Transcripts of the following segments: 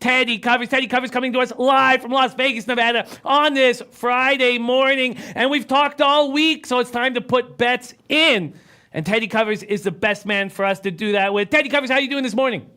Teddy Covers. Teddy Covers coming to us live from Las Vegas, Nevada on this Friday morning. And we've talked all week, so it's time to put bets in. And Teddy Covers is the best man for us to do that with. Teddy Covers, how are you doing this morning?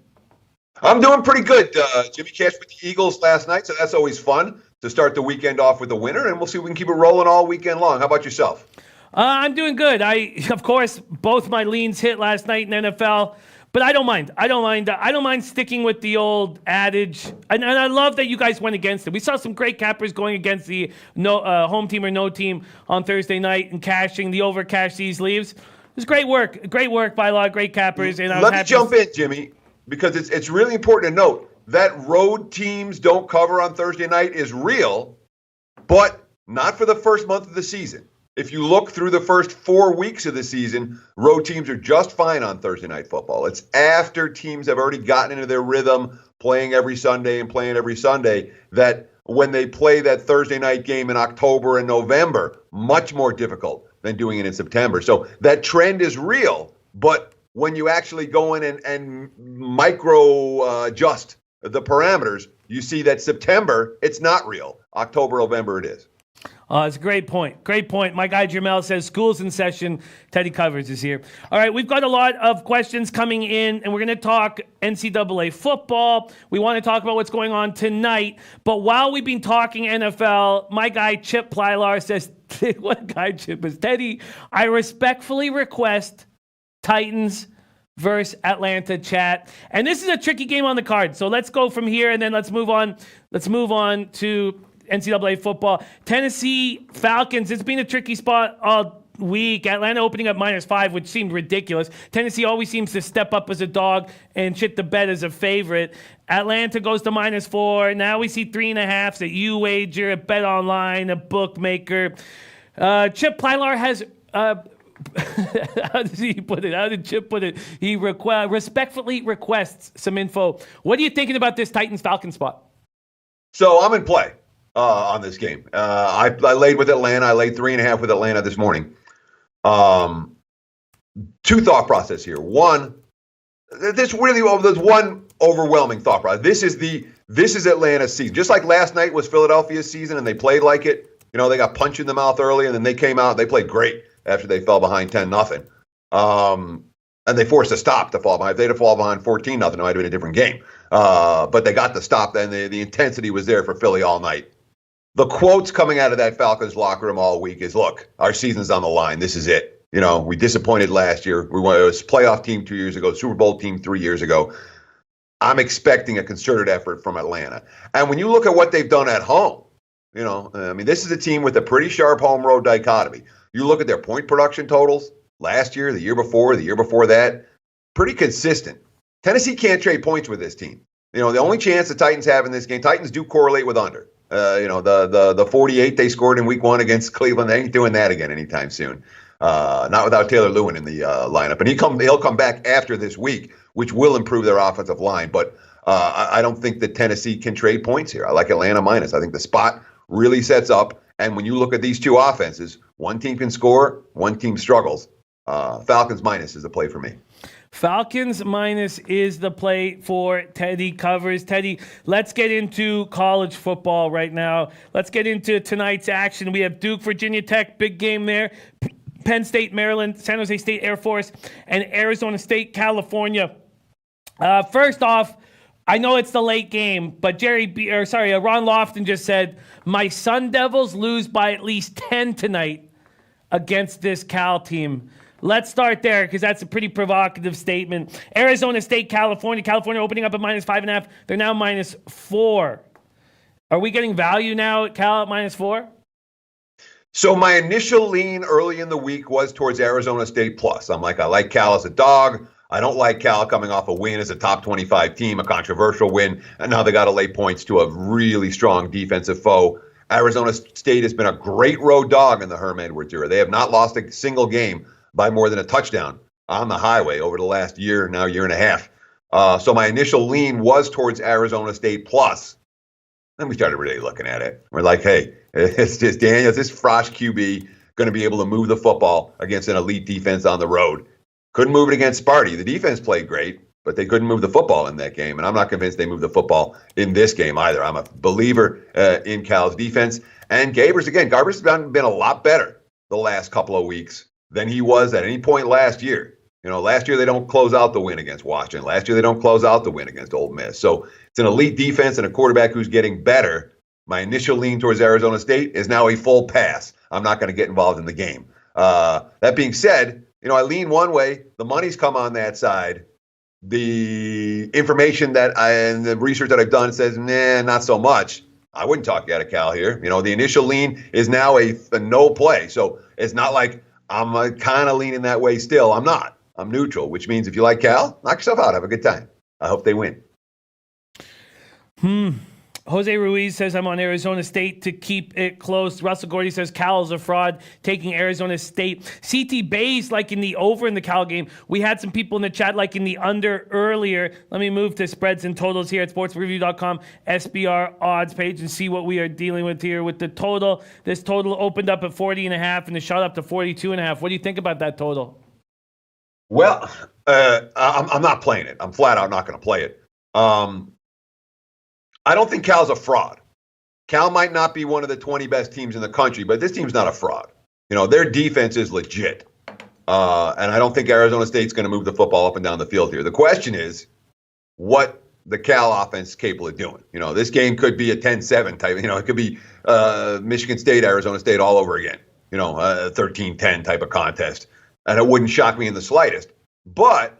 I'm doing pretty good. Jimmy cashed with the Eagles last night, so that's always fun to start the weekend off with a winner, and we'll see if we can keep it rolling all weekend long. How about yourself? I'm doing good. Of course, both my leans hit last night in NFL, but I don't mind. I don't mind sticking with the old adage, and I love that you guys went against it. We saw some great cappers going against the home team or no team on Thursday night and cashing the over cash these leaves. It was great work by a lot of great cappers. And let me jump in, Jimmy, because it's really important to note that road teams don't cover on Thursday night is real, but not for the first month of the season. If you look through the first 4 weeks of the season, road teams are just fine on Thursday night football. It's after teams have already gotten into their rhythm, playing every Sunday, that when they play that Thursday night game in October and November, much more difficult than doing it in September. So that trend is real, but when you actually go in and micro adjust the parameters, you see that September, it's not real. October, November, it is. It's a great point. Great point. My guy Jamel says school's in session. Teddy Covers is here. All right, we've got a lot of questions coming in, and we're going to talk NCAA football. We want to talk about what's going on tonight. But while we've been talking NFL, my guy Chip Plylar says, what guy Chip is? Teddy, I respectfully request Titans versus Atlanta chat. And this is a tricky game on the card. So let's go from here, and then let's move on. Let's move on to NCAA football. Tennessee Falcons. It's been a tricky spot all week. Atlanta opening up -5, which seemed ridiculous. Tennessee always seems to step up as a dog and shit the bed as a favorite. Atlanta goes to -4. Now we see 3.5s at U Wager, at Bet Online, a bookmaker. Chip Plylar has. How does he put it? How did Chip put it? He respectfully requests some info. What are you thinking about this Titans-Falcons spot? So I'm in play on this game. I laid with Atlanta. I laid 3.5 with Atlanta this morning. Two thought process here. One, there's one overwhelming thought process. This is Atlanta's season. Just like last night was Philadelphia's season, and they played like it. You know, they got punched in the mouth early, and then they came out. They played great after they fell behind 10-0. And they forced a stop to fall behind. If they'd have fallen behind 14-0, it might have been a different game. But they got the stop, and the intensity was there for Philly all night. The quotes coming out of that Falcons locker room all week is, look, our season's on the line. This is it. You know, we disappointed last year. It was a playoff team 2 years ago, Super Bowl team 3 years ago. I'm expecting a concerted effort from Atlanta. And when you look at what they've done at home, you know, I mean, this is a team with a pretty sharp home road dichotomy. You look at their point production totals last year, the year before that, pretty consistent. Tennessee can't trade points with this team. You know, the only chance the Titans have in this game, Titans do correlate with under. The 48 they scored in week 1 against Cleveland, they ain't doing that again anytime soon. Not without Taylor Lewin in the lineup. And he'll come back after this week, which will improve their offensive line. But I don't think that Tennessee can trade points here. I like Atlanta minus. I think the spot really sets up. And when you look at these two offenses, one team can score, one team struggles. Falcons minus is the play for me. Falcons minus is the play for Teddy Covers. Teddy, let's get into college football right now. Let's get into tonight's action. We have Duke, Virginia Tech, big game there. Penn State, Maryland, San Jose State Air Force, and Arizona State, California. First off, I know it's the late game, but Ron Lofton just said, my Sun Devils lose by at least 10 tonight against this Cal team. Let's start there because that's a pretty provocative statement. Arizona State, California. California opening up at -5.5. They're now -4. Are we getting value now at Cal at -4? So my initial lean early in the week was towards Arizona State plus. I'm like, I like Cal as a dog. I don't like Cal coming off a win as a top 25 team, a controversial win. And now they got to lay points to a really strong defensive foe. Arizona State has been a great road dog in the Herm Edwards era. They have not lost a single game by more than a touchdown on the highway over the last year and a half. So my initial lean was towards Arizona State plus. Then we started really looking at it. We're like, hey, it's just Daniels, this Frosh QB going to be able to move the football against an elite defense on the road. Couldn't move it against Sparty. The defense played great, but they couldn't move the football in that game. And I'm not convinced they moved the football in this game either. I'm a believer in Cal's defense. And Garbers has been a lot better the last couple of weeks than he was at any point last year. Last year they don't close out the win against Washington. Last year they don't close out the win against Ole Miss. So it's an elite defense and a quarterback who's getting better. My initial lean towards Arizona State is now a full pass. I'm not going to get involved in the game. That being said, I lean one way. The money's come on that side. The information and the research that I've done says, nah, not so much. I wouldn't talk you out of Cal here. The initial lean is now a no play. So it's not like I'm kind of leaning that way still. I'm not. I'm neutral, which means if you like Cal, knock yourself out. Have a good time. I hope they win. Jose Ruiz says, I'm on Arizona State to keep it close. Russell Gordy says, Cal's a fraud, taking Arizona State. CT Bays, like in the over in the Cal game. We had some people in the chat like in the under earlier. Let me move to spreads and totals here at sportsreview.com, SBR odds page, and see what we are dealing with here with the total. This total opened up at 40.5 and it shot up to 42.5. What do you think about that total? Well, I'm not playing it. I'm flat out not going to play it. I don't think Cal's a fraud. Cal might not be one of the 20 best teams in the country, but this team's not a fraud. Their defense is legit. And I don't think Arizona State's going to move the football up and down the field here. The question is what the Cal offense is capable of doing. This game could be a 10-7 type. It could be Michigan State, Arizona State all over again. A 13-10 type of contest. And it wouldn't shock me in the slightest. But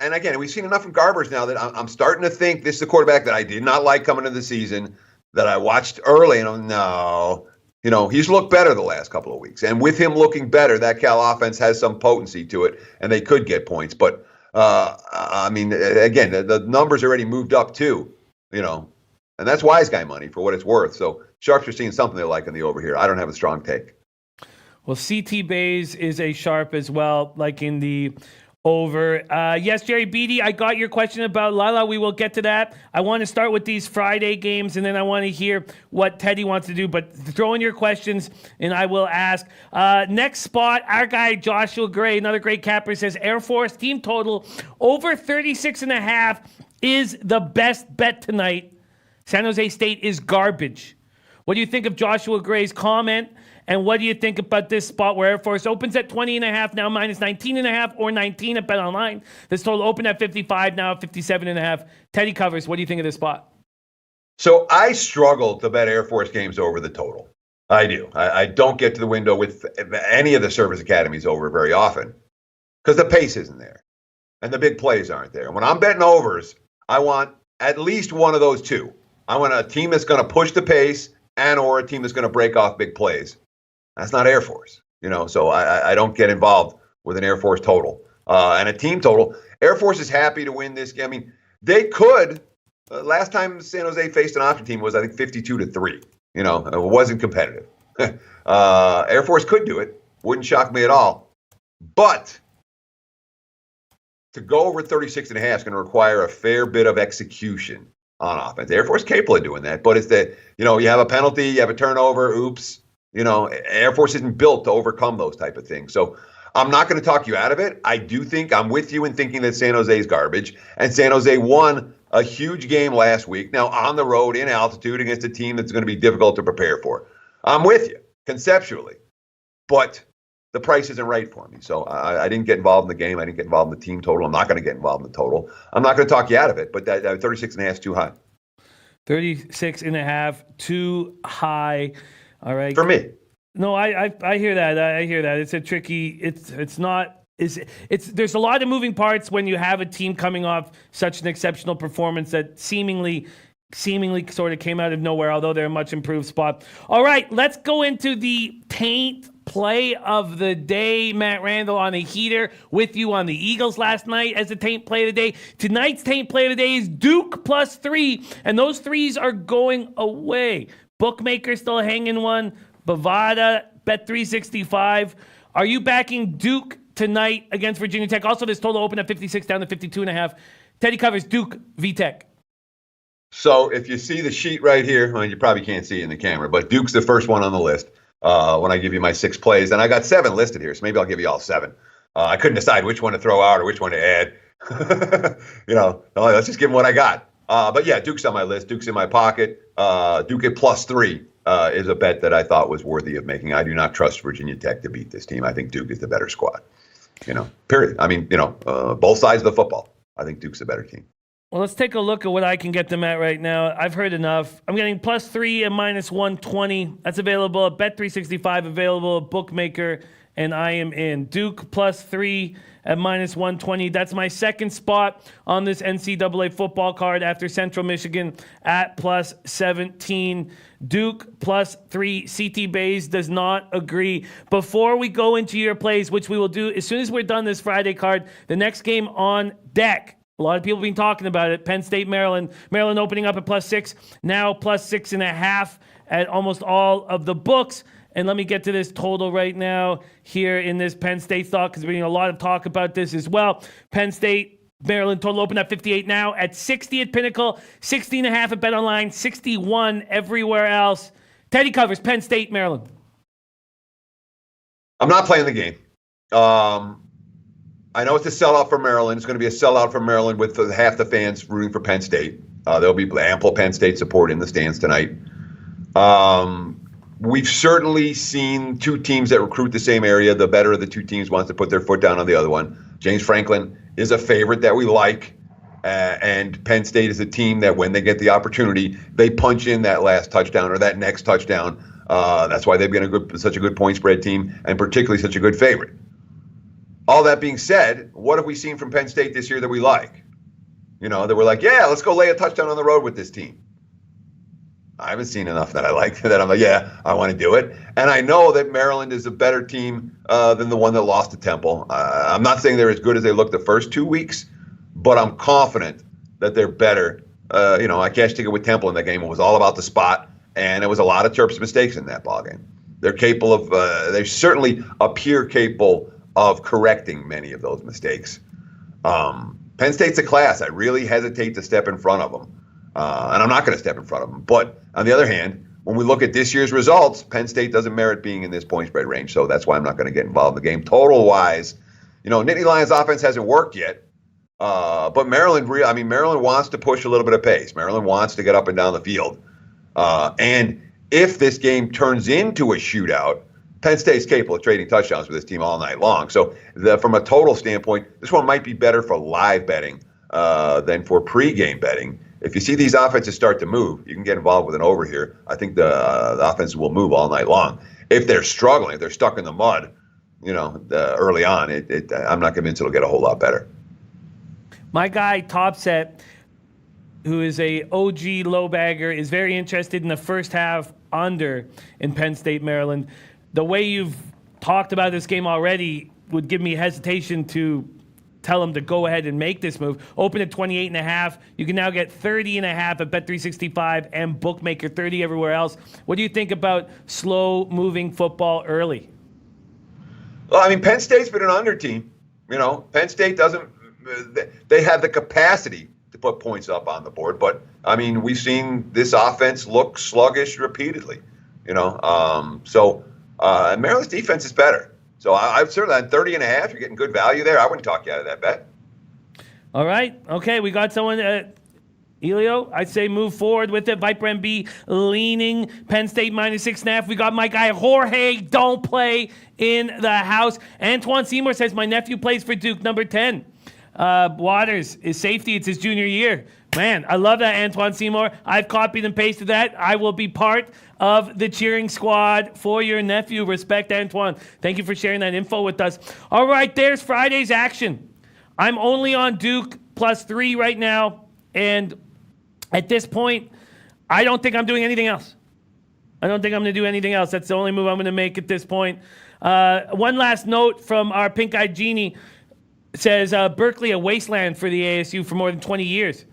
and again, we've seen enough from Garbers now that I'm starting to think this is a quarterback that I did not like coming into the season, that I watched early, and he's looked better the last couple of weeks. And with him looking better, that Cal offense has some potency to it, and they could get points. But, again, the numbers already moved up too, and that's wise guy money for what it's worth. So sharps are seeing something they like in the over here. I don't have a strong take. Well, CT Bays is a sharp as well, like in the over. Yes, Jerry Beatty, I got your question about Lala. We will get to that. I want to start with these Friday games, and then I want to hear what Teddy wants to do. But throw in your questions, and I will ask. Next spot, our guy Joshua Gray, another great capper, says Air Force team total over 36.5 is the best bet tonight. San Jose State is garbage. What do you think of Joshua Gray's comment? And what do you think about this spot where Air Force opens at 20.5, now minus 19.5 or 19 at Bet Online? This total opened at 55, now at 57.5. Teddy covers. What do you think of this spot? So I struggle to bet Air Force games over the total. I do. I don't get to the window with any of the service academies over very often because the pace isn't there and the big plays aren't there. When I'm betting overs, I want at least one of those two. I want a team that's going to push the pace or a team that's going to break off big plays. That's not Air Force, so I don't get involved with an Air Force total and a team total. Air Force is happy to win this game. I mean, they could. Last time San Jose faced an option team was, I think, 52-3. It wasn't competitive. Air Force could do it. Wouldn't shock me at all. But to go over 36.5 is going to require a fair bit of execution on offense. Air Force capable of doing that, but it's that, you have a penalty, you have a turnover, oops. Air Force isn't built to overcome those type of things. So I'm not going to talk you out of it. I do think I'm with you in thinking that San Jose is garbage. And San Jose won a huge game last week. Now on the road in altitude against a team that's going to be difficult to prepare for. I'm with you conceptually, but the price isn't right for me. So I didn't get involved in the game. I didn't get involved in the team total. I'm not going to get involved in the total. I'm not going to talk you out of it, but that 36.5 is too high. 36.5, too high. All right. For me. No, I hear that. I hear that. It's a tricky. It's not. There's a lot of moving parts when you have a team coming off such an exceptional performance that seemingly sort of came out of nowhere. Although they're a much improved spot. All right, let's go into the taint play of the day. Matt Randall on a heater with you on the Eagles last night as the taint play of the day. Tonight's taint play of the day is Duke +3, and those threes are going away. Bookmaker still hanging one. Bovada, Bet365. Are you backing Duke tonight against Virginia Tech? Also, this total opened at 56 down to 52.5. Teddy covers Duke v Tech. So if you see the sheet right here, well, you probably can't see it in the camera, but Duke's the first one on the list when I give you my 6 plays. And I got 7 listed here, so maybe I'll give you all 7. I couldn't decide which one to throw out or which one to add. Let's just give them what I got. But yeah, Duke's on my list. Duke's in my pocket. Duke at +3 is a bet that I thought was worthy of making. I do not trust Virginia Tech to beat this team. I think Duke is the better squad. Period. I mean, both sides of the football. I think Duke's a better team. Well, let's take a look at what I can get them at right now. I've heard enough. I'm getting +3 and -120. That's available at Bet365, available at Bookmaker, and I am in. Duke +3 at -120. That's my second spot on this NCAA football card after Central Michigan at +17. Duke +3. CT Bays does not agree. Before we go into your plays, which we will do as soon as we're done this Friday card, the next game on deck. A lot of people have been talking about it. Penn State, Maryland. Maryland opening up at +6, now +6.5 at almost all of the books. And let me get to this total right now here in this Penn State thought, because we're getting a lot of talk about this as well. Penn State, Maryland total open at 58 now, at 60 at Pinnacle, 60.5 at BetOnline, 61 everywhere else. Teddy covers Penn State, Maryland. I'm not playing the game. I know it's a sellout for Maryland. It's going to be a sellout for Maryland with half the fans rooting for Penn State. There'll be ample Penn State support in the stands tonight. We've certainly seen two teams that recruit the same area. The better of the two teams wants to put their foot down on the other one. James Franklin is a favorite that we like. And Penn State is a team that when they get the opportunity, they punch in that last touchdown or that next touchdown. That's why they've been such a good point spread team and particularly such a good favorite. All that being said, what have we seen from Penn State this year that we like? That we're like, yeah, let's go lay a touchdown on the road with this team. I haven't seen enough that I like that I'm like, yeah, I want to do it. And I know that Maryland is a better team than the one that lost to Temple. I'm not saying they're as good as they looked the first 2 weeks, but I'm confident that they're better. I cashed ticket with Temple in that game. It was all about the spot, and it was a lot of Terps mistakes in that ballgame. They're capable of, they certainly appear capable of correcting many of those mistakes. Penn State's a class. I really hesitate to step in front of them. And I'm not going to step in front of them. But on the other hand, when we look at this year's results, Penn State doesn't merit being in this point spread range. So that's why I'm not going to get involved in the game. Total-wise, Nittany Lions offense hasn't worked yet. But Maryland wants to push a little bit of pace. Maryland wants to get up and down the field. And if this game turns into a shootout, Penn State's capable of trading touchdowns with this team all night long. So from a total standpoint, this one might be better for live betting than for pregame betting. If you see these offenses start to move, you can get involved with an over here. I think the offenses will move all night long. If they're struggling, if they're stuck in the mud, early on, I'm not convinced it'll get a whole lot better. My guy, Topset, who is a OG low bagger, is very interested in the first half under in Penn State, Maryland. The way you've talked about this game already would give me hesitation to tell him to go ahead and make this move. Open at 28.5. You can now get 30.5 at Bet365 and Bookmaker, 30 everywhere else. What do you think about slow-moving football early? Well, Penn State's been an under team. Penn State doesn't – they have the capacity to put points up on the board. But, we've seen this offense look sluggish repeatedly, Maryland's defense is better. So I've certainly on 30.5, you're getting good value there. I wouldn't talk you out of that bet. All right. Okay, we got someone, Elio, I'd say move forward with it. Viper MB leaning Penn State -6.5. We got my guy Jorge, don't play in the house. Antoine Seymour says, my nephew plays for Duke, number 10. Waters is safety. It's his junior year. Man, I love that, Antoine Seymour. I've copied and pasted that. I will be part of the cheering squad for your nephew. Respect, Antoine. Thank you for sharing that info with us. All right, there's Friday's action. I'm only on Duke +3 right now. And at this point, I don't think I'm doing anything else. I don't think I'm going to do anything else. That's the only move I'm going to make at this point. One last note from our pink-eyed genie. Says Berkeley a wasteland for the ASU for more than 20 years.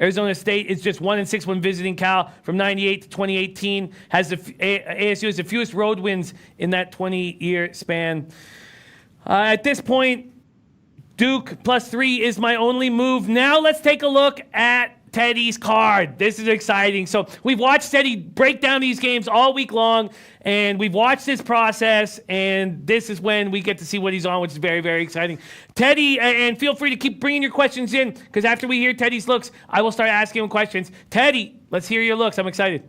Arizona State is just 1-6 when visiting Cal from 98 to 2018. ASU has the fewest road wins in that 20-year span. At this point, Duke +3 is my only move. Now let's take a look at Teddy's card. This is exciting. So we've watched Teddy break down these games all week long, and we've watched this process, and this is when we get to see what he's on, which is very, very exciting. Teddy, and feel free to keep bringing your questions in, because after we hear Teddy's looks, I will start asking him questions. Teddy, let's hear your looks. I'm excited.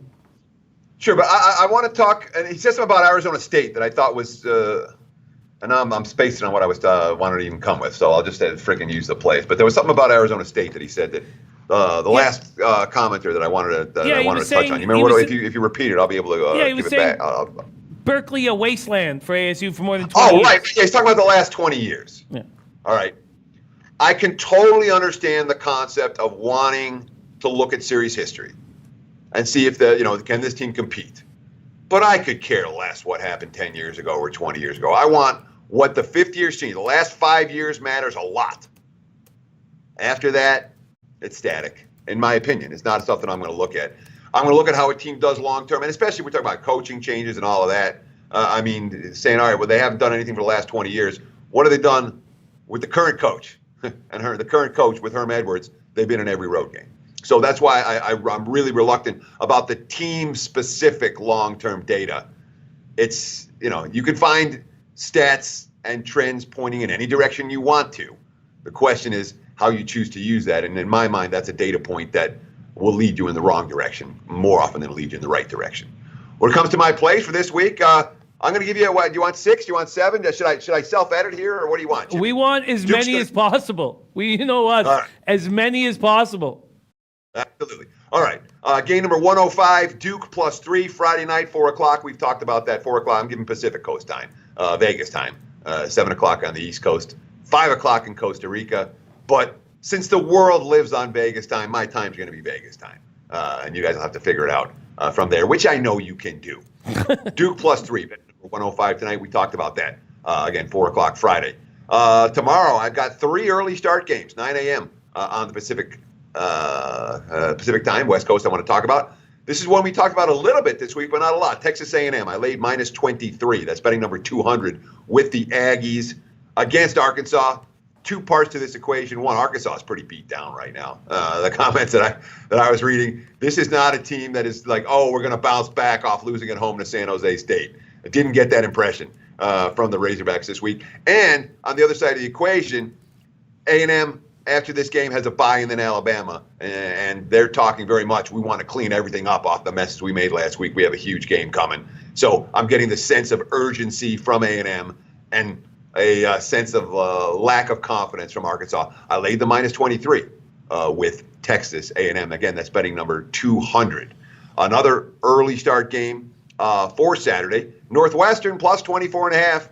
Sure, but I want to talk, and he said something about Arizona State that I thought was, and I'm spacing on what I was wanted to even come with, so I'll just freaking use the place. But there was something about Arizona State that he said that the last commenter that I wanted to touch on. You remember if you repeat it, I'll be able to give it back. Berkeley, a wasteland for ASU for more than 20 years. Oh, right. Yeah, he's talking about the last 20 years. Yeah. All right. I can totally understand the concept of wanting to look at series history and see if can this team compete. But I could care less what happened 10 years ago or 20 years ago. I want what the fifth year seen. The last 5 years matters a lot. After that, it's static, in my opinion. It's not stuff that I'm going to look at. I'm going to look at how a team does long term, and especially if we're talking about coaching changes and all of that. Saying, all right, well, they haven't done anything for the last 20 years. What have they done with the current coach? And the current coach with Herm Edwards, they've been in every road game. So that's why I'm really reluctant about the team-specific long-term data. It's, you can find stats and trends pointing in any direction you want to. The question is how you choose to use that. And in my mind, that's a data point that will lead you in the wrong direction more often than lead you in the right direction. When it comes to my plays for this week, I'm going to give you what? Do you want 6? Do you want 7? Should I self-edit here, or what do you want? We want as many as possible. You know us, right. As many as possible. Absolutely. All right. Game number 105, Duke +3, Friday night, 4 o'clock. We've talked about that, 4 o'clock. I'm giving Pacific Coast time, Vegas time, 7 o'clock on the East Coast, 5 o'clock in Costa Rica. But since the world lives on Vegas time, my time's going to be Vegas time. And you guys will have to figure it out from there, which I know you can do. Duke +3, 105 tonight. We talked about that. Again, 4 o'clock Friday. Tomorrow, I've got 3 early start games, 9 a.m. On the Pacific time, West Coast. I want to talk about. This is one we talked about a little bit this week, but not a lot. Texas A&M. I laid -23. That's betting number 200 with the Aggies against Arkansas. 2 parts to this equation. One, Arkansas is pretty beat down right now. The comments that I was reading. This is not a team that is like, oh, we're going to bounce back off losing at home to San Jose State. I didn't get that impression from the Razorbacks this week. And on the other side of the equation, A&M after this game has a bye in Alabama, and they're talking very much, we want to clean everything up off the messes we made last week. We have a huge game coming. So I'm getting the sense of urgency from A&M and a sense of lack of confidence from Arkansas. I laid the -23 with Texas A&M. Again, that's betting number 200. Another early start game for Saturday, Northwestern +24.5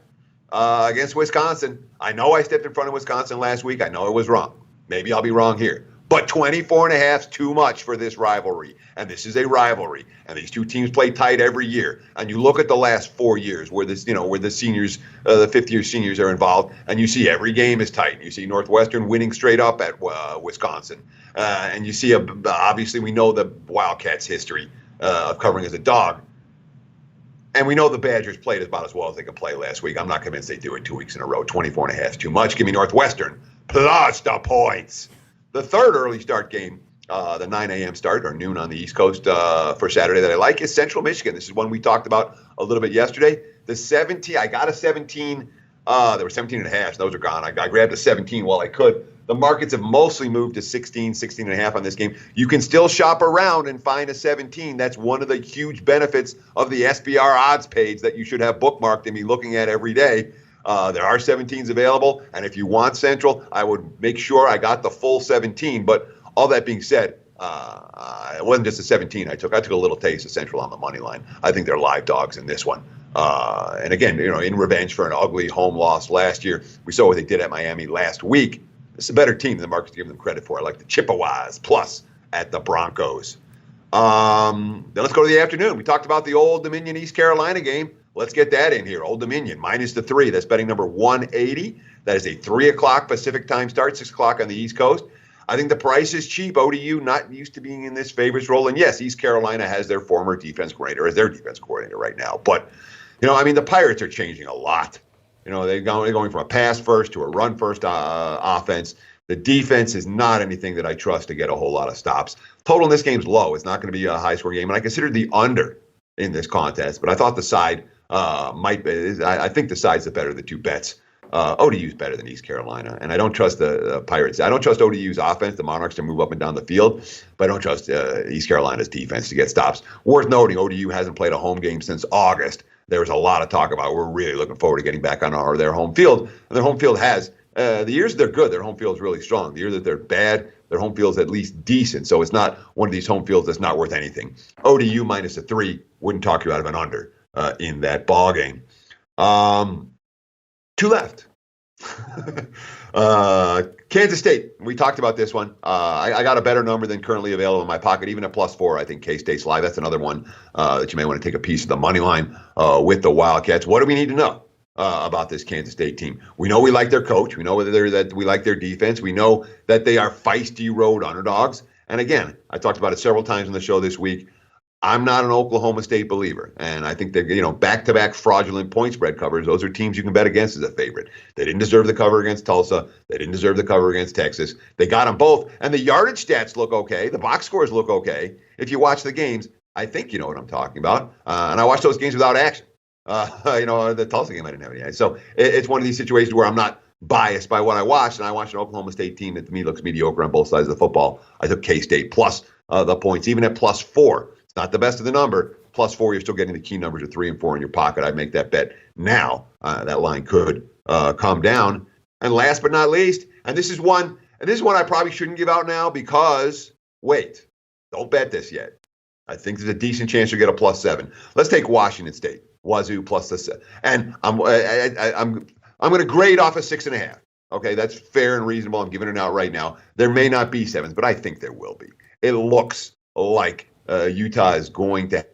against Wisconsin. I know I stepped in front of Wisconsin last week. I know I was wrong. Maybe I'll be wrong here. But 24.5 is too much for this rivalry. And this is a rivalry. And these two teams play tight every year. And you look at the last 4 years where where the seniors, the fifth-year seniors are involved, and you see every game is tight. You see Northwestern winning straight up at Wisconsin. And you see, obviously, we know the Wildcats' history of covering as a dog. And we know the Badgers played about as well as they could play last week. I'm not convinced they do it 2 weeks in a row. 24.5 is too much. Give me Northwestern plus the points. The third early start game, the 9 a.m. start or noon on the East Coast for Saturday that I like is Central Michigan. This is one we talked about a little bit yesterday. The 17, I got a 17. There were 17.5. Those are gone. I grabbed a 17 while I could. The markets have mostly moved to 16.5 on this game. You can still shop around and find a 17. That's one of the huge benefits of the SBR odds page that you should have bookmarked and be looking at every day. There are 17s available, and if you want Central, I would make sure I got the full 17. But all that being said, it wasn't just a 17 I took. I took a little taste of Central on the money line. I think they're live dogs in this one. And again, in revenge for an ugly home loss last year, we saw what they did at Miami last week. It's a better team than the market's giving them credit for. I like the Chippewas plus at the Broncos. Then let's go to the afternoon. We talked about the Old Dominion East Carolina game. Let's get that in here. Old Dominion -3. That's betting number 180. That is a 3 o'clock Pacific time start, 6 o'clock on the East Coast. I think the price is cheap. ODU not used to being in this favorites role. And yes, East Carolina has their former defense coordinator as their defense coordinator right now. But, the Pirates are changing a lot. They're going from a pass first to a run first offense. The defense is not anything that I trust to get a whole lot of stops. Total in this game's low. It's not going to be a high-scoring game, and I considered the under in this contest, but I thought the side might be. I think the side's the better of the two bets. ODU's better than East Carolina, and I don't trust the Pirates. I don't trust ODU's offense, the Monarchs, to move up and down the field, but I don't trust East Carolina's defense to get stops. Worth noting, ODU hasn't played a home game since August. There was a lot of talk about we're really looking forward to getting back on their home field, and their home field has. The years they're good, their home field is really strong. The year that they're bad, their home field is at least decent. So it's not one of these home fields that's not worth anything. ODU minus a 3 wouldn't talk you out of an under in that ball game. 2 left. Kansas State. We talked about this one. I got a better number than currently available in my pocket, even at +4. I think K-State's live. That's another one that you may want to take a piece of the money line with the Wildcats. What do we need to know about this Kansas State team? We know we like their coach. We know that we like their defense. We know that they are feisty road underdogs. And again, I talked about it several times on the show this week. I'm not an Oklahoma State believer, and I think that back-to-back fraudulent point spread covers. Those are teams you can bet against as a favorite. They didn't deserve the cover against Tulsa. They didn't deserve the cover against Texas. They got them both, and the yardage stats look okay. The box scores look okay. If you watch the games, I think you know what I'm talking about. And I watched those games without action. The Tulsa game I didn't have any. So it's one of these situations where I'm not biased by what I watched, and I watched an Oklahoma State team that to me looks mediocre on both sides of the football. I took K-State plus the points, even at +4. It's not the best of the number. +4, you're still getting the key numbers of 3 and 4 in your pocket. I'd make that bet now. That line could come down. And last but not least, and this is one I probably shouldn't give out now because wait, don't bet this yet. I think there's a decent chance you'll get a +7. Let's take Washington State. Wazoo plus the 7. And I'm going to grade off a 6.5. Okay, that's fair and reasonable. I'm giving it out right now. There may not be 7s, but I think there will be. It looks like Utah is going to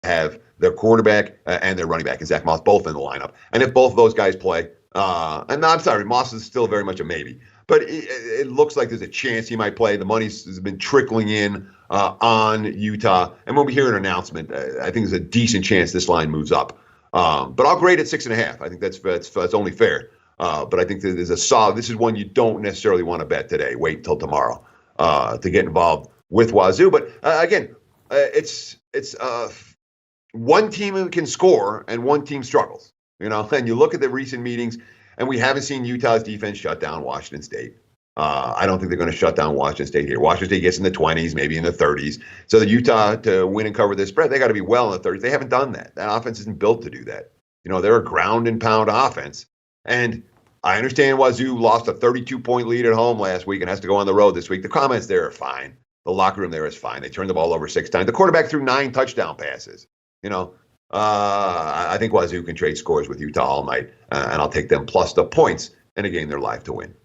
have their quarterback and their running back, and Zach Moss, both in the lineup. And if both of those guys play, and I'm sorry, Moss is still very much a maybe, but it looks like there's a chance he might play. The money's been trickling in on Utah, and when we hear an announcement, I think there's a decent chance this line moves up. But I'll grade it 6.5. I think that's only fair. But I think that there's a solid. This is one you don't necessarily want to bet today. Wait until tomorrow to get involved with Wazoo. But again, it's one team can score and one team struggles. And you look at the recent meetings, and we haven't seen Utah's defense shut down Washington State. I don't think they're going to shut down Washington State here. Washington State gets in the 20s, maybe in the 30s. So the Utah to win and cover this spread, they got to be well in the 30s. They haven't done that. That offense isn't built to do that. They're a ground and pound offense. And I understand Wazoo lost a 32-point lead at home last week and has to go on the road this week. The comments there are fine. The locker room there is fine. They turned the ball over 6 times. The quarterback threw 9 touchdown passes. I think Wazoo can trade scores with Utah all night, and I'll take them plus the points in a game they're live to win.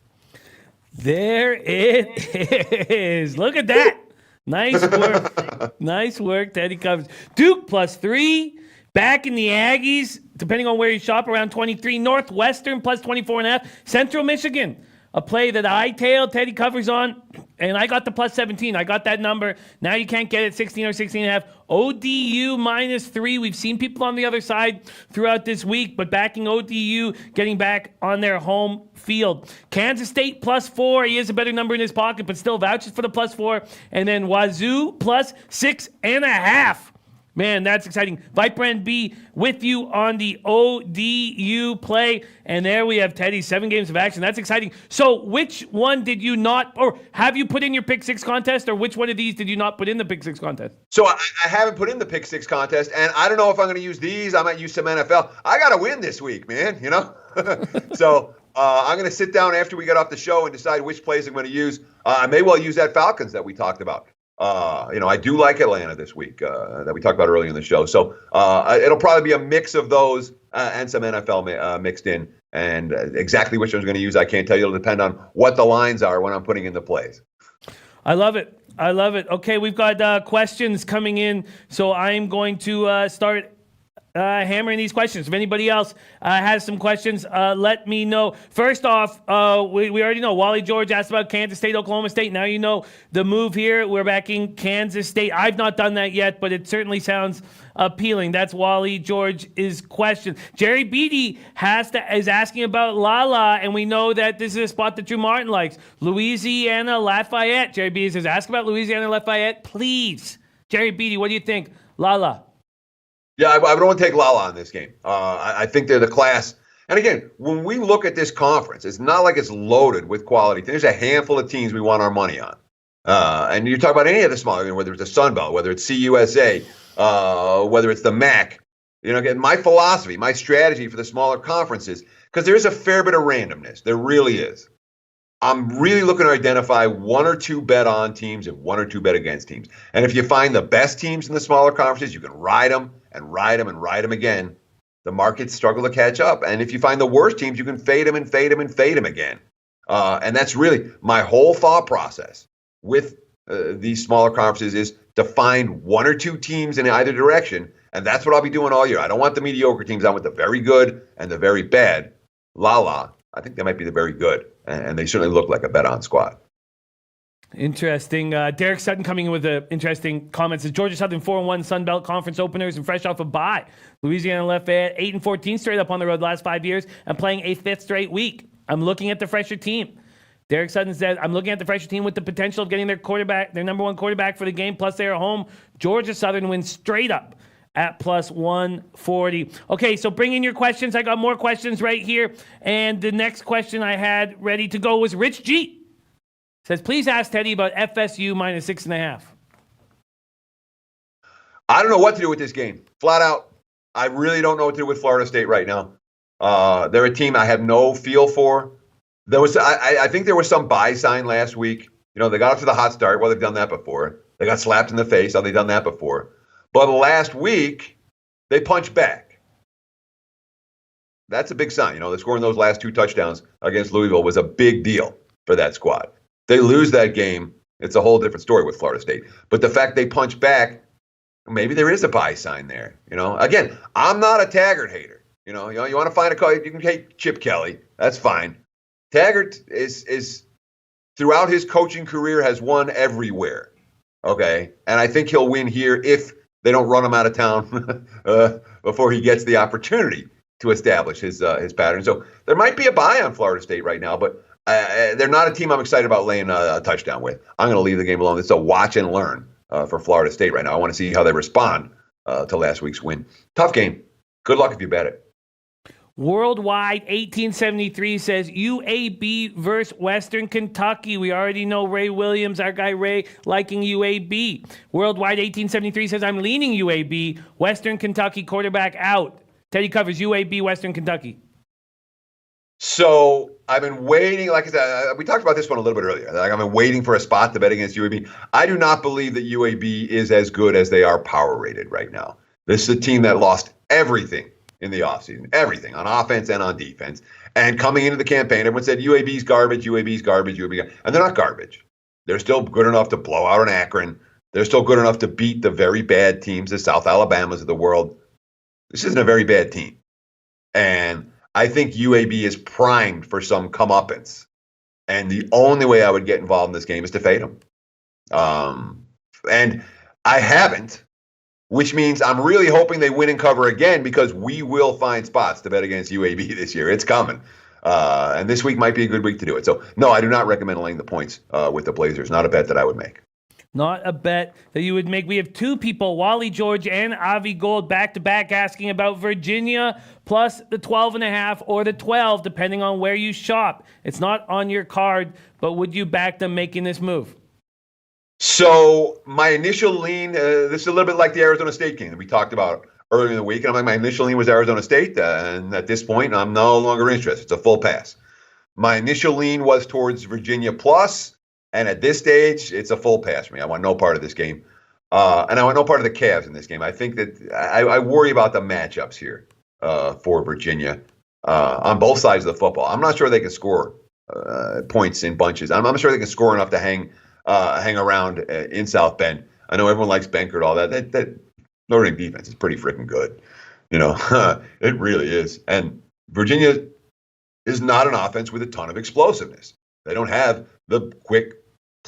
There it is. Look at that. Nice work. Nice work, Teddy Covers. Duke +3. Back in the Aggies, depending on where you shop, around 23. Northwestern +24.5. Central Michigan, a play that I tailed Teddy Covers on, and I got the +17. I got that number. Now you can't get it 16 or 16.5. ODU -3. We've seen people on the other side throughout this week, but backing ODU, getting back on their home field. Kansas State +4. He has a better number in his pocket, but still vouches for the +4. And then Wazoo +6.5. Man, that's exciting. Viper and B with you on the ODU play. And there we have Teddy, 7 games of action. That's exciting. So which one did you not, or have you put in your Pick 6 contest, or which one of these did you not put in the Pick 6 contest? So I haven't put in the Pick 6 contest, and I don't know if I'm going to use these. I might use some NFL. I got to win this week, man, So I'm going to sit down after we get off the show and decide which plays I'm going to use. I may well use that Falcons that we talked about. I do like Atlanta this week that we talked about earlier in the show. So it'll probably be a mix of those and some NFL mixed in. And exactly which one's going to use, I can't tell you. It'll depend on what the lines are when I'm putting in the plays. I love it. Okay, we've got questions coming in. So I'm going to start hammering these questions. If anybody else has some questions, let me know. First off, we already know Wally George asked about Kansas State, Oklahoma State. Now you know the move here. We're backing Kansas State. I've not done that yet, but it certainly sounds appealing. That's Wally George's question. Jerry Beatty is asking about Lala, and we know that this is a spot that Drew Martin likes. Louisiana Lafayette. Jerry Beatty says, ask about Louisiana Lafayette, please. Jerry Beatty, what do you think? Lala. Yeah, I don't want to take Lala in this game. I think they're the class. And again, when we look at this conference, it's not like it's loaded with quality. There's a handful of teams we want our money on. And you talk about any of the smaller, whether it's the Sun Belt, whether it's CUSA, whether it's the MAC. Again, my philosophy, my strategy for the smaller conferences, because there's a fair bit of randomness. There really is. I'm really looking to identify one or two bet on teams and one or two bet against teams. And if you find the best teams in the smaller conferences, you can ride them and ride them and ride them again. The markets struggle to catch up. And if you find the worst teams, you can fade them and fade them and fade them again. And that's really my whole thought process with these smaller conferences, is to find one or two teams in either direction. And that's what I'll be doing all year. I don't want the mediocre teams. I want the very good and the very bad. I think they might be the very good. And they certainly look like a bet-on squad. Interesting. Derek Sutton coming in with interesting comments. Says Georgia Southern 4-1 Sun Belt Conference openers and fresh off a bye. Louisiana Lafayette 8-14 straight up on the road last 5 years and playing a fifth straight week. I'm looking at the fresher team. Derek Sutton said, I'm looking at the fresher team with the potential of getting their number one quarterback for the game, plus they're home. Georgia Southern wins straight up at plus 140. Okay, so bring in your questions. I got more questions right here. And the next question I had ready to go was Rich G. Says, please ask Teddy about FSU minus 6.5. I don't know what to do with this game. Flat out, I really don't know what to do with Florida State right now. They're a team I have no feel for. I think there was some buy sign last week. They got off to the hot start. Well, they've done that before. They got slapped in the face. They've done that before. But last week, they punched back. That's a big sign. They're scoring those last two touchdowns against Louisville was a big deal for that squad. They lose that game, it's a whole different story with Florida State. But the fact they punch back, maybe there is a buy sign there. Again, I'm not a Taggart hater. You want to find a call, you can hate Chip Kelly. That's fine. Taggart is throughout his coaching career has won everywhere. Okay, and I think he'll win here if they don't run him out of town before he gets the opportunity to establish his pattern. So there might be a buy on Florida State right now, but they're not a team I'm excited about laying a touchdown with. I'm going to leave the game alone. It's a watch and learn for Florida State right now. I want to see how they respond to last week's win. Tough game. Good luck if you bet it. Worldwide 1873 says UAB versus Western Kentucky. We already know Ray Williams, our guy Ray, liking UAB. Worldwide 1873 says I'm leaning UAB. Western Kentucky quarterback out. Teddy covers UAB, Western Kentucky. So I've been waiting. Like I said, we talked about this one a little bit earlier. I've been waiting for a spot to bet against UAB. I do not believe that UAB is as good as they are power rated right now. This is a team that lost everything in the offseason, everything on offense and on defense. And coming into the campaign, everyone said UAB's garbage, UAB's garbage, UAB. And they're not garbage. They're still good enough to blow out an Akron. They're still good enough to beat the very bad teams, the South Alabamas of the world. This isn't a very bad team. And I think UAB is primed for some comeuppance. And the only way I would get involved in this game is to fade them. And I haven't. Which means I'm really hoping they win and cover again, because we will find spots to bet against UAB this year. It's coming. And this week might be a good week to do it. So, no, I do not recommend laying the points with the Blazers. Not a bet that I would make. Not a bet that you would make. We have two people, Wally George and Avi Gold, back-to-back asking about Virginia plus the 12.5 or the 12, depending on where you shop. It's not on your card, but would you back them making this move? So my initial lean, this is a little bit like the Arizona State game that we talked about earlier in the week. And I'm like, my initial lean was Arizona State. And at this point, I'm no longer interested. It's a full pass. My initial lean was towards Virginia plus. And at this stage, it's a full pass for me. I want no part of this game. And I want no part of the Cavs in this game. I think that I worry about the matchups here for Virginia on both sides of the football. I'm not sure they can score points in bunches. I'm not sure they can score enough to hang around in South Bend. I know everyone likes Benkert, all that. That Notre Dame defense is pretty freaking good. You know, it really is. And Virginia is not an offense with a ton of explosiveness. They don't have the quick,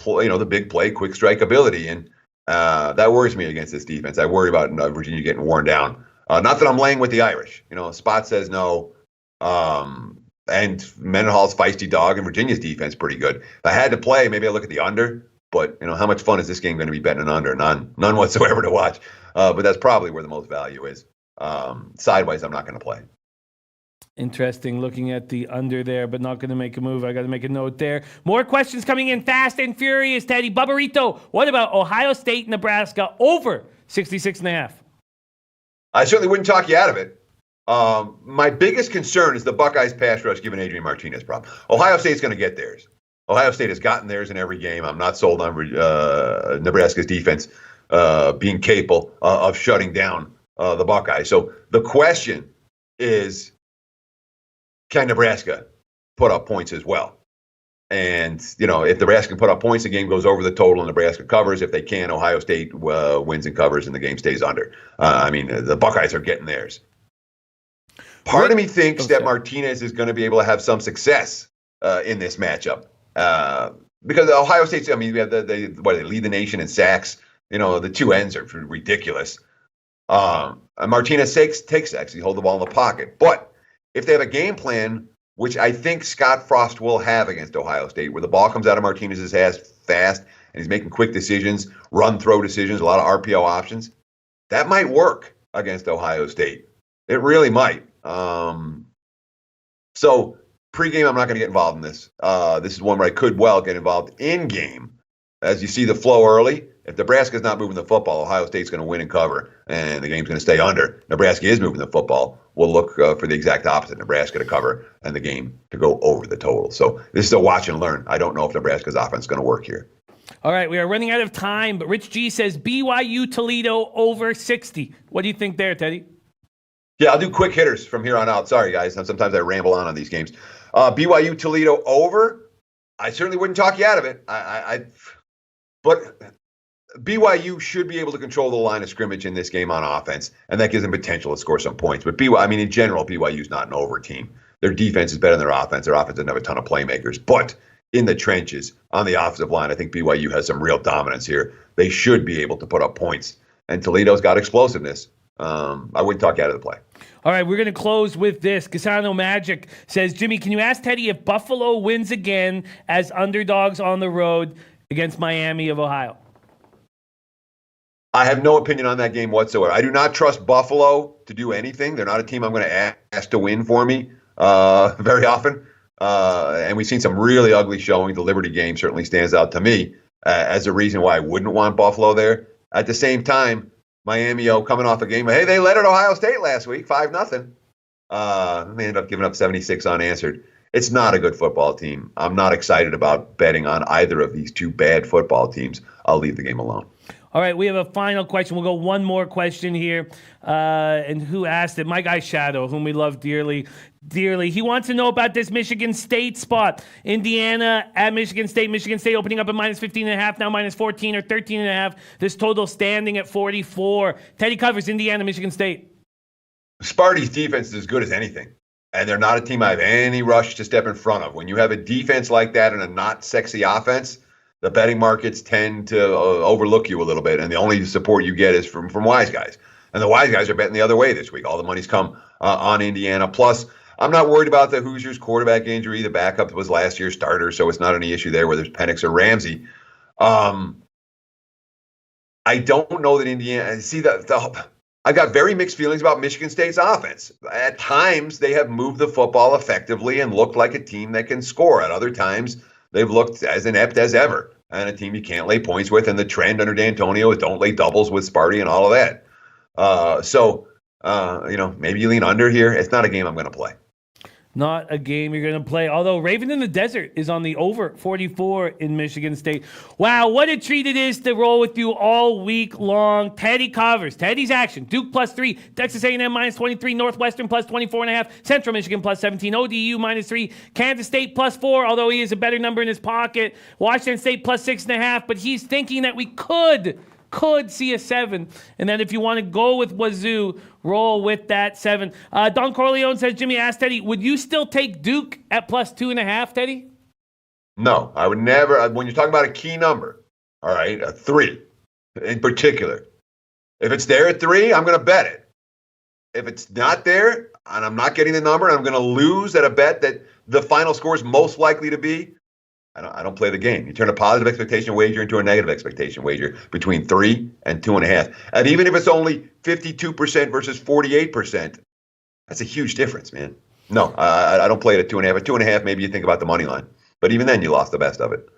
the big play, quick strike ability. And that worries me against this defense. I worry about Virginia getting worn down. Not that I'm laying with the Irish. Spot says no. And Mendenhall's feisty dog, and Virginia's defense pretty good. If I had to play, maybe I look at the under. But how much fun is this game going to be betting an under? None whatsoever to watch. But that's probably where the most value is. Sideways, I'm not going to play. Interesting looking at the under there, but not going to make a move. I got to make a note there. More questions coming in fast and furious, Teddy. Bubbarito, what about Ohio State, Nebraska over 66.5? I certainly wouldn't talk you out of it. My biggest concern is the Buckeyes pass rush giving Adrian Martinez a problem. Ohio State's going to get theirs. Ohio State has gotten theirs in every game. I'm not sold on Nebraska's defense being capable of shutting down the Buckeyes. So the question is, can Nebraska put up points as well? And, if Nebraska can put up points, the game goes over the total and Nebraska covers. If they can, Ohio State wins and covers and the game stays under. The Buckeyes are getting theirs. Part of me thinks that Martinez is going to be able to have some success in this matchup. Because Ohio State's, we have they lead the nation in sacks. The two ends are ridiculous. Martinez takes sacks. He holds the ball in the pocket. But if they have a game plan, which I think Scott Frost will have against Ohio State, where the ball comes out of Martinez's hands fast and he's making quick decisions, run-throw decisions, a lot of RPO options, that might work against Ohio State. It really might. So pregame, I'm not going to get involved in this. This is one where I could well get involved in game. As you see the flow early, if Nebraska's not moving the football, Ohio State's going to win and cover, and the game's going to stay under. Nebraska is moving the football. We'll look for the exact opposite, Nebraska to cover and the game to go over the total. So this is a watch and learn. I don't know if Nebraska's offense is going to work here. All right, we are running out of time, but Rich G says BYU Toledo over 60. What do you think there, Teddy? Yeah, I'll do quick hitters from here on out. Sorry, guys. Sometimes I ramble on these games. BYU Toledo over. I certainly wouldn't talk you out of it. But BYU should be able to control the line of scrimmage in this game on offense, and that gives them potential to score some points. But in general, BYU's not an over team. Their defense is better than their offense. Their offense doesn't have a ton of playmakers. But in the trenches, on the offensive line, I think BYU has some real dominance here. They should be able to put up points. And Toledo's got explosiveness. I wouldn't talk you out of the play. All right, we're going to close with this. Casano Magic says, Jimmy, can you ask Teddy if Buffalo wins again as underdogs on the road against Miami of Ohio? I have no opinion on that game whatsoever. I do not trust Buffalo to do anything. They're not a team I'm going to ask to win for me very often. And we've seen some really ugly showing. The Liberty game certainly stands out to me as a reason why I wouldn't want Buffalo there. At the same time, Miami coming off a game. Hey, they led at Ohio State last week, 5-0. They ended up giving up 76 unanswered. It's not a good football team. I'm not excited about betting on either of these two bad football teams. I'll leave the game alone. All right, we have a final question. We'll go one more question here. And who asked it? My guy Shadow, whom we love dearly. He wants to know about this Michigan State spot. Indiana at Michigan State. Michigan State opening up at minus 15.5, now minus 14 or 13.5. This total standing at 44. Teddy covers Indiana, Michigan State. Sparty's defense is as good as anything. And they're not a team I have any rush to step in front of. When you have a defense like that and a not sexy offense, the betting markets tend to overlook you a little bit. And the only support you get is from wise guys. And the wise guys are betting the other way this week. All the money's come on Indiana. Plus, I'm not worried about the Hoosiers quarterback injury. The backup was last year's starter, so it's not any issue there whether it's Penix or Ramsey. I don't know that Indiana – see, I've got very mixed feelings about Michigan State's offense. At times, they have moved the football effectively and looked like a team that can score. At other times, they've looked as inept as ever and a team you can't lay points with. And the trend under D'Antonio is don't lay doubles with Sparty and all of that. Maybe you lean under here. It's not a game I'm going to play. Not a game you're going to play. Although Raven in the Desert is on the over 44 in Michigan State. Wow, what a treat it is to roll with you all week long. Teddy covers. Teddy's action. Duke +3. Texas A&M -23. Northwestern +24.5. Central Michigan +17. ODU -3. Kansas State +4, although he has a better number in his pocket. Washington State +6.5. But he's thinking that we could could see a 7. And then if you want to go with Wazoo, roll with that 7. Don Corleone says, Jimmy asked Teddy, would you still take Duke at +2.5, Teddy? No, I would never. When you're talking about a key number, all right, a 3 in particular. If it's there at 3, I'm going to bet it. If it's not there and I'm not getting the number and I'm going to lose at a bet that the final score is most likely to be, I don't play the game. You turn a positive expectation wager into a negative expectation wager between 3 and 2.5. And even if it's only 52% versus 48%, that's a huge difference, man. No, I don't play it at 2.5. At 2.5, maybe you think about the money line. But even then, you lost the best of it.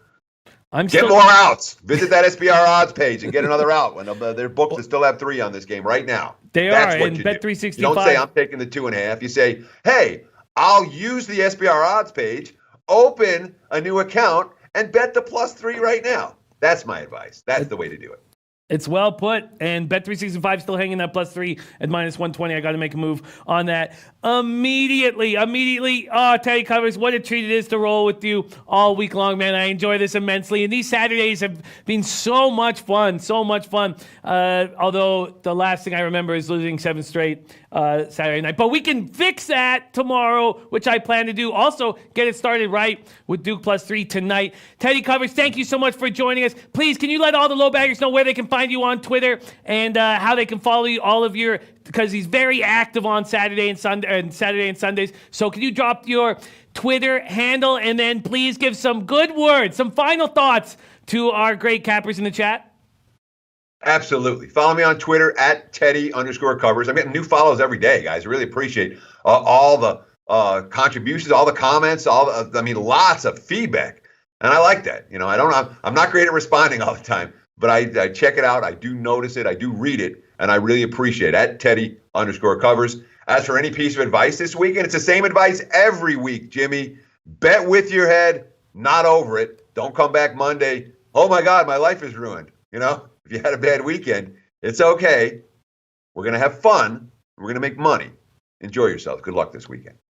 Get more outs. Visit that SBR odds page and get another out. When their books still have 3 on this game right now. That's what you do. Bet365. You don't say I'm taking the 2.5. You say, hey, I'll use the SBR odds page, open a new account, and bet the +3 right now. That's my advice. That's the way to do it. It's well put, and Bet365 still hanging that +3 at -120. I got to make a move on that immediately. Oh, Teddy Covers, what a treat it is to roll with you all week long, man. I enjoy this immensely, and these Saturdays have been so much fun. Although the last thing I remember is losing 7 straight Saturday night. But we can fix that tomorrow, which I plan to do. Also, get it started right with Duke +3 tonight. Teddy Covers, thank you so much for joining us. Please, can you let all the low baggers know where they can find you on Twitter and how they can follow you, all of your, because he's very active on Saturday and Sundays. So can you drop your Twitter handle and then please give some good words, some final thoughts to our great cappers in the chat? Absolutely. Follow me on Twitter at Teddy_covers. I'm getting new follows every day, guys. I really appreciate all the contributions, all the comments, lots of feedback. And I like that. I'm not great at responding all the time, but I check it out. I do notice it. I do read it. And I really appreciate it. At Teddy_covers. As for any piece of advice this week, and it's the same advice every week, Jimmy, bet with your head, not over it. Don't come back Monday. Oh my God, my life is ruined. If you had a bad weekend, it's okay. We're going to have fun. We're going to make money. Enjoy yourselves. Good luck this weekend.